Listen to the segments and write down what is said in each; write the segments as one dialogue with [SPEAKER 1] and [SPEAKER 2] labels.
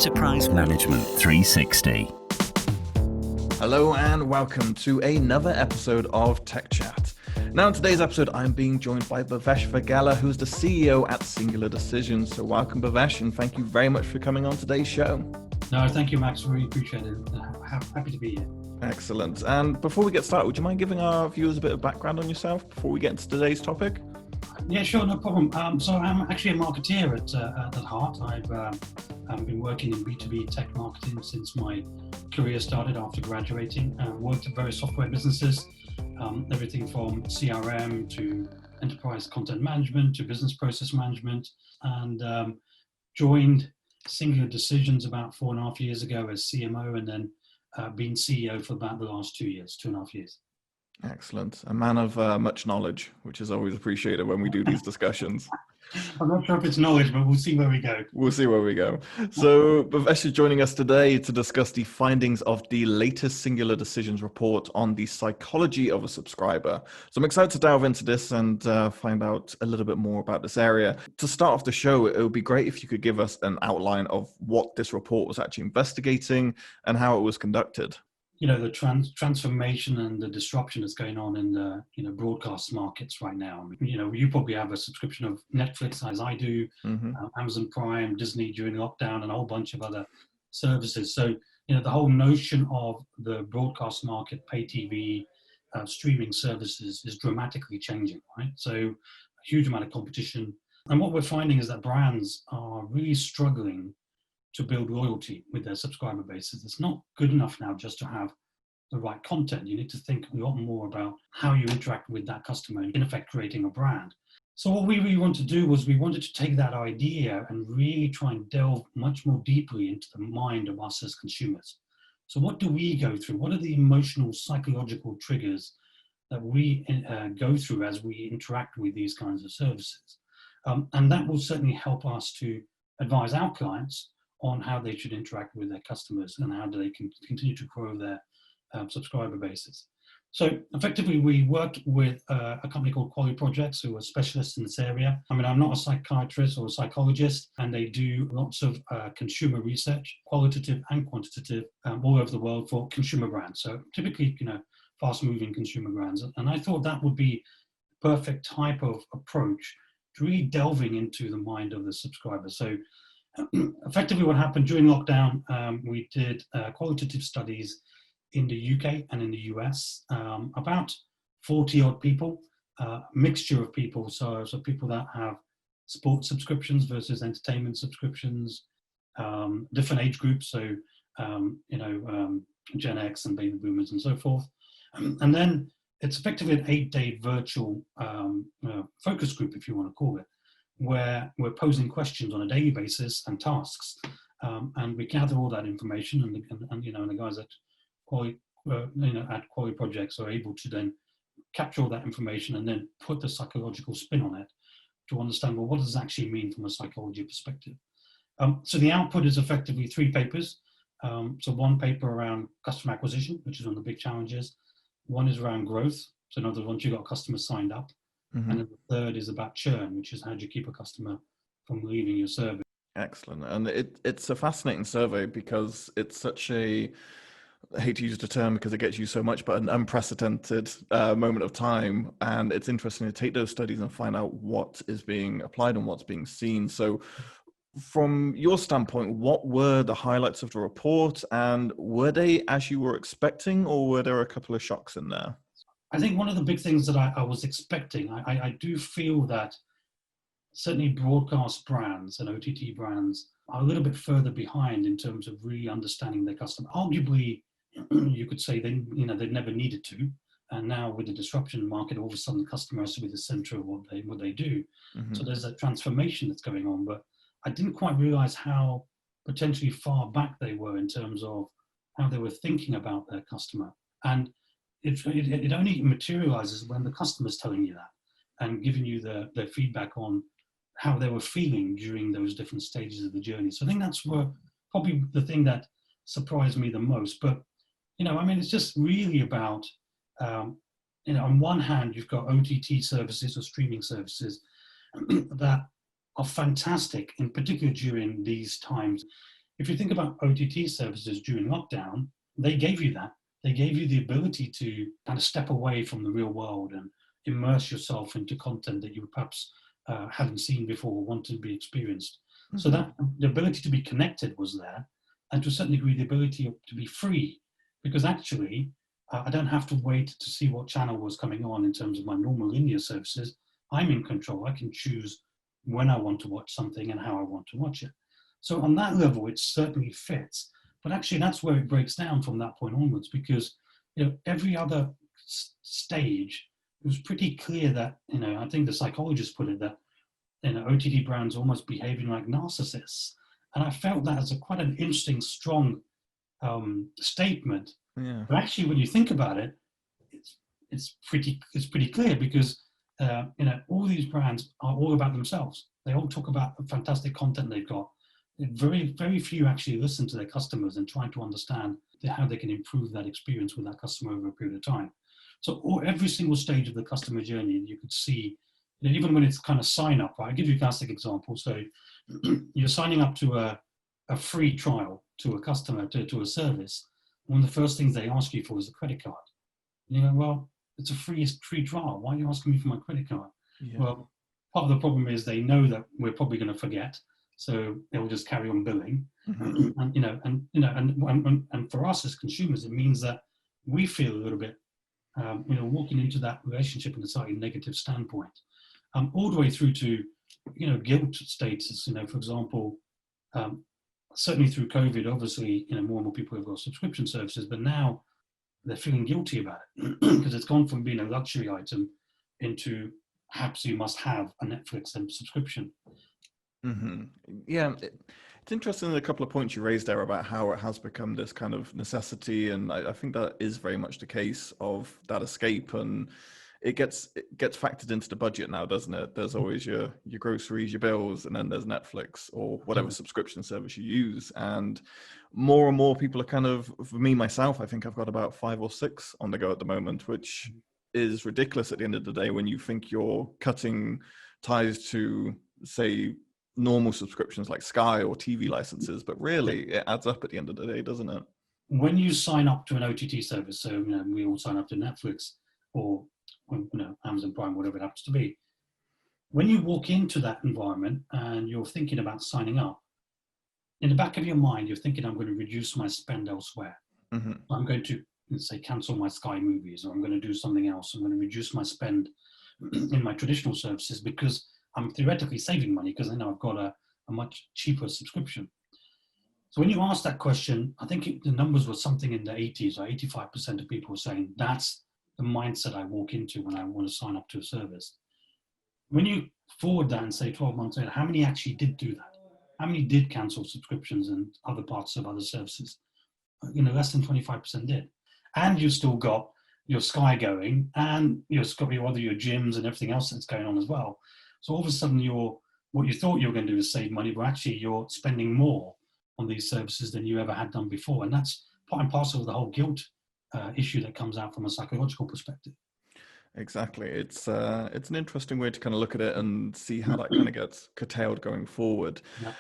[SPEAKER 1] Enterprise Management 360.
[SPEAKER 2] Hello and welcome to another episode of Tech Chat. Now in today's episode, I'm being joined by Bhavesh Vaghela, who's the CEO at Singula Decisions. So welcome Bhavesh, and thank you very much for coming on today's show.
[SPEAKER 3] No, thank you, Max. Really appreciate it. Happy to be here.
[SPEAKER 2] Excellent. And before we get started, would you mind giving our viewers a bit of background on yourself before we get into today's topic?
[SPEAKER 3] Yeah, sure, no problem. So I'm actually a marketeer at heart. I've been working in B2B tech marketing since my career started after graduating. Worked at various software businesses, everything from CRM to enterprise content management to business process management, and joined Singula Decisions about 4.5 years ago as CMO, and then been CEO for about the last 2.5 years.
[SPEAKER 2] Excellent. A man of much knowledge, which is always appreciated when we do these discussions.
[SPEAKER 3] I'm not sure if it's knowledge, but we'll see where we go.
[SPEAKER 2] We'll see where we go. So Bhavesh is joining us today to discuss the findings of the latest Singula Decisions report on the psychology of a subscriber. So I'm excited to delve into this and find out a little bit more about this area. To start off the show, it would be great if you could give us an outline of what this report was actually investigating and how it was conducted.
[SPEAKER 3] You know, the transformation and the disruption that's going on in the broadcast markets right now. You probably have a subscription of Netflix, as I do, Amazon Prime, Disney during lockdown, and a whole bunch of other services. So, the whole notion of the broadcast market, pay TV, streaming services is dramatically changing, right? So a huge amount of competition. And what we're finding is that brands are really struggling to build loyalty with their subscriber bases. It's not good enough now just to have the right content. You need to think a lot more about how you interact with that customer and in effect creating a brand. So what we really want to do was we wanted to take that idea and really try and delve much more deeply into the mind of us as consumers. So what do we go through? What are the emotional, psychological triggers that we go through as we interact with these kinds of services? And that will certainly help us to advise our clients on how they should interact with their customers and how they can continue to grow their subscriber bases. So effectively, we worked with a company called Quality Projects, who are specialists in this area. I mean, I'm not a psychiatrist or a psychologist, and they do lots of consumer research, qualitative and quantitative, all over the world for consumer brands. So typically, fast-moving consumer brands. And I thought that would be the perfect type of approach to really delving into the mind of the subscriber. So effectively what happened during lockdown, we did qualitative studies in the UK and in the US, about 40 odd people, mixture of people. So people that have sports subscriptions versus entertainment subscriptions, different age groups. So, Gen X and baby boomers and so forth. And then it's effectively an 8-day virtual focus group, if you want to call it, where we're posing questions on a daily basis and tasks, and we gather all that information, and the guys at Quality Projects are able to then capture all that information and then put the psychological spin on it to understand, well, what does it actually mean from a psychology perspective? So the output is effectively 3 papers. So one paper around customer acquisition, which is one of the big challenges. One is around growth. So in other words, once you've got customers signed up. And then the third is about churn, which is how do you keep a customer from leaving your service.
[SPEAKER 2] Excellent. And it's a fascinating survey because it's such I hate to use the term because it gets used so much, but an unprecedented moment of time. And it's interesting to take those studies and find out what is being applied and what's being seen. So from your standpoint, what were the highlights of the report, and were they as you were expecting, or were there a couple of shocks in there?
[SPEAKER 3] I think one of the big things that I was expecting, I do feel that certainly broadcast brands and OTT brands are a little bit further behind in terms of really understanding their customer. Arguably, you could say they never needed to, and now with the disruption in the market, all of a sudden the customer has to be the center of what they do. So there's a transformation that's going on, but I didn't quite realize how potentially far back they were in terms of how they were thinking about their customer. And it only materializes when the customer's telling you that and giving you their feedback on how they were feeling during those different stages of the journey. So I think that's probably the thing that surprised me the most. But, it's just really about, on one hand, you've got OTT services or streaming services that are fantastic, in particular during these times. if you think about OTT services during lockdown, they gave you that. They gave you the ability to kind of step away from the real world and immerse yourself into content that you perhaps hadn't seen before or wanted to be experienced. Mm-hmm. So that the ability to be connected was there, and to a certain degree, the ability to be free, because actually, I don't have to wait to see what channel was coming on in terms of my normal linear services. I'm in control. I can choose when I want to watch something and how I want to watch it. So on that level, it certainly fits. But actually, that's where it breaks down from that point onwards, because every other stage, it was pretty clear that, I think the psychologist put it that, OTT brands almost behaving like narcissists. And I felt that as quite an interesting, strong statement.
[SPEAKER 2] Yeah.
[SPEAKER 3] But actually, when you think about it, it's pretty clear, because all these brands are all about themselves. They all talk about the fantastic content they've got. Very, very few actually listen to their customers and try to understand how they can improve that experience with that customer over a period of time. So every single stage of the customer journey, you could see, even when it's kind of sign up, right? I'll give you a classic example. So you're signing up to a free trial to a customer, to a service. One of the first things they ask you for is a credit card. And you go, well, it's a free trial. Why are you asking me for my credit card? Yeah. Well, part of the problem is they know that we're probably going to forget. So they'll just carry on billing, mm-hmm. and for us as consumers, it means that we feel a little bit, walking into that relationship in a slightly negative standpoint, all the way through to, guilt status. For example, certainly through COVID, obviously, more and more people have got subscription services, but now they're feeling guilty about it because it's gone from being a luxury item into perhaps you must have a Netflix subscription.
[SPEAKER 2] Mm-hmm. Yeah, it's interesting, a couple of points you raised there about how it has become this kind of necessity, and I think that is very much the case of that escape, and it gets factored into the budget now, doesn't it? There's always your groceries, your bills, and then there's Netflix or whatever subscription service you use, and more people are kind of, for me myself, I think I've got about 5 or 6 on the go at the moment, which is ridiculous at the end of the day when you think you're cutting ties to, say, normal subscriptions like Sky or TV licenses, but really it adds up at the end of the day, doesn't it?
[SPEAKER 3] When you sign up to an OTT service, so we all sign up to Netflix or Amazon Prime, whatever it happens to be. When you walk into that environment and you're thinking about signing up, in the back of your mind, you're thinking, I'm going to reduce my spend elsewhere. Mm-hmm. I'm going to, let's say, cancel my Sky movies, or I'm going to do something else. I'm going to reduce my spend in my traditional services because I'm theoretically saving money because I know I've got a much cheaper subscription. So when you ask that question, I think the numbers were something in the 80s, or 85% of people were saying that's the mindset I walk into when I want to sign up to a service. When you forward that and say 12 months later, how many actually did do that? How many did cancel subscriptions and other parts of other services? Less than 25% did. And you've still got your Sky going, and you've got your gyms and everything else that's going on as well. So all of a sudden, what you thought you were going to do is save money, but actually you're spending more on these services than you ever had done before. And that's part and parcel of the whole guilt issue that comes out from a psychological perspective.
[SPEAKER 2] Exactly. It's an interesting way to kind of look at it and see how that kind of gets curtailed going forward. Yeah.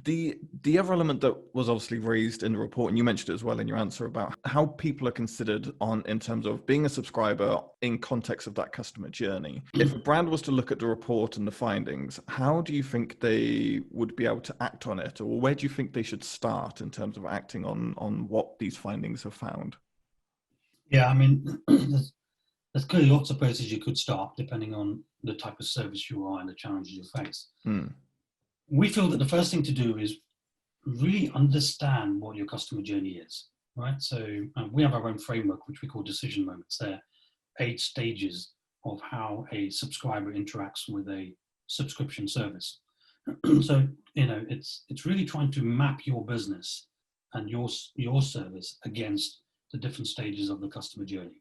[SPEAKER 2] The other element that was obviously raised in the report, and you mentioned it as well in your answer, about how people are considered in terms of being a subscriber in context of that customer journey. If a brand was to look at the report and the findings, how do you think they would be able to act on it, or where do you think they should start in terms of acting on what these findings have found?
[SPEAKER 3] Yeah, I mean, there's clearly lots of places you could start depending on the type of service you are and the challenges you face. We feel that the first thing to do is really understand what your customer journey is, right? So we have our own framework, which we call decision moments. They're 8 stages of how a subscriber interacts with a subscription service. So, it's really trying to map your business and your service against the different stages of the customer journey.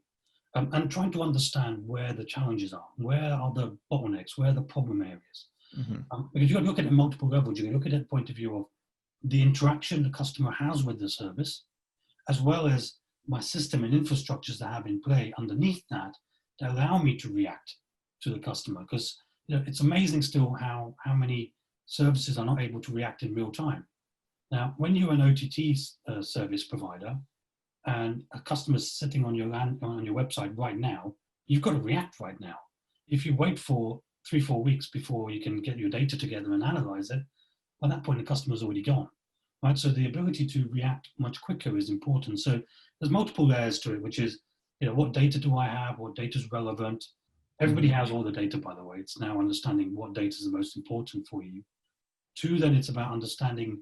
[SPEAKER 3] And trying to understand where the challenges are, where are the bottlenecks, where are the problem areas. Mm-hmm. Because you've got to look at it at multiple levels. You can look at it at the point of view of the interaction the customer has with the service, as well as my system and infrastructures that I have in play underneath that allow me to react to the customer. Because it's amazing still how many services are not able to react in real time. Now, when you're an OTT service provider and a customer's sitting on your website right now, you've got to react right now. If you wait for 3-4 weeks before you can get your data together and analyze it, by that point the customer's already gone, right? So the ability to react much quicker is important. So there's multiple layers to it, which is, what data do I have? What data is relevant? Everybody has all the data, by the way. It's now understanding what data is the most important for you. 2, then it's about understanding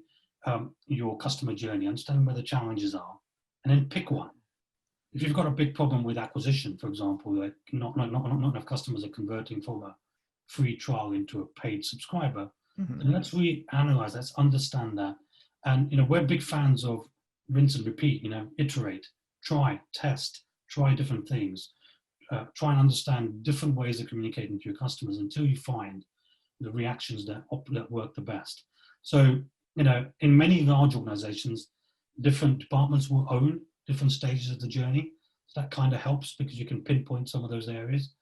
[SPEAKER 3] your customer journey, understanding where the challenges are, and then pick one. If you've got a big problem with acquisition, for example, like not enough customers are converting from a free trial into a paid subscriber, then let's reanalyze, let's understand that. And we're big fans of rinse and repeat, iterate, try, test, try different things, try and understand different ways of communicating to your customers until you find the reactions that work the best. So, in many large organizations, different departments will own different stages of the journey. So that kind of helps because you can pinpoint some of those areas.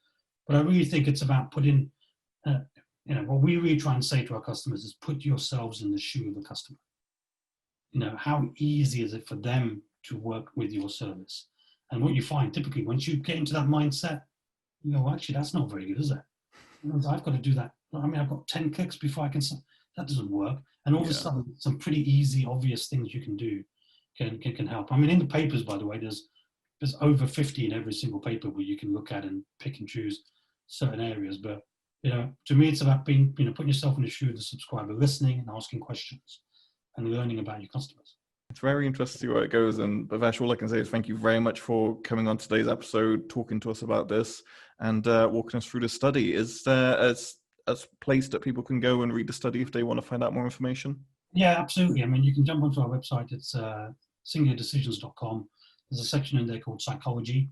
[SPEAKER 3] But I really think it's about putting, what we really try and say to our customers is put yourselves in the shoe of the customer. How easy is it for them to work with your service? And what you find typically, once you get into that mindset, actually, that's not very good, is it? I've got to do that. I've got 10 clicks before I can, that doesn't work. And all of a sudden, some pretty easy, obvious things you can do can help. In the papers, by the way, there's over 50 in every single paper where you can look at and pick and choose certain areas. But, to me, it's about putting yourself in the shoe of the subscriber, listening and asking questions and learning about your customers.
[SPEAKER 2] It's very interesting to see where it goes. And Bhavesh, all I can say is thank you very much for coming on today's episode, talking to us about this and walking us through the study. Is there a place that people can go and read the study if they want to find out more information?
[SPEAKER 3] Yeah, absolutely. You can jump onto our website. It's singulardecisions.com. There's a section in there called psychology.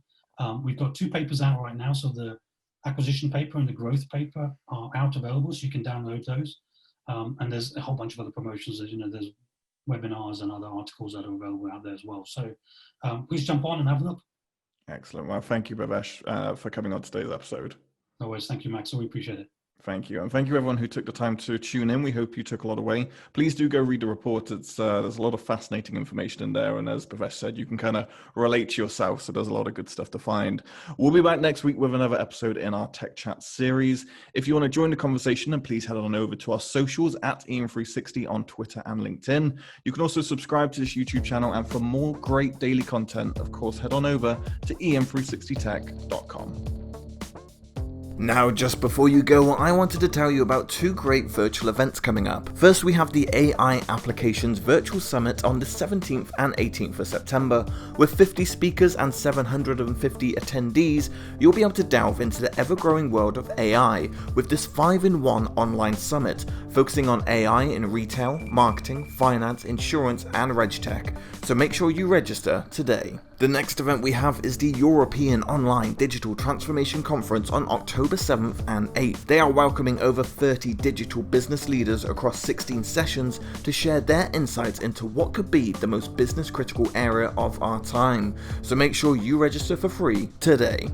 [SPEAKER 3] We've got 2 papers out right now. So the acquisition paper and the growth paper are out available, so you can download those. And there's a whole bunch of other promotions. There's webinars and other articles that are available out there as well. So please jump on and have a look.
[SPEAKER 2] Excellent. Well, thank you, Bhavesh, for coming on today's episode.
[SPEAKER 3] No worries. Thank you, Max. We appreciate it.
[SPEAKER 2] Thank you. And thank you everyone who took the time to tune in. We hope you took a lot away. Please do go read the report. It's there's a lot of fascinating information in there. And as Bhavesh said, you can kind of relate to yourself. So there's a lot of good stuff to find. We'll be back next week with another episode in our Tech Chat series. If you want to join the conversation, then please head on over to our socials at EM360 on Twitter and LinkedIn. You can also subscribe to this YouTube channel. And for more great daily content, of course, head on over to em360tech.com.
[SPEAKER 4] Now, just before you go, I wanted to tell you about 2 great virtual events coming up. First, we have the AI Applications Virtual Summit on the 17th and 18th of September. With 50 speakers and 750 attendees, you'll be able to delve into the ever-growing world of AI with this 5-in-1 online summit, focusing on AI in retail, marketing, finance, insurance, and RegTech. So make sure you register today. The next event we have is the European Online Digital Transformation Conference on October 7th and 8th. They are welcoming over 30 digital business leaders across 16 sessions to share their insights into what could be the most business critical area of our time. So make sure you register for free today.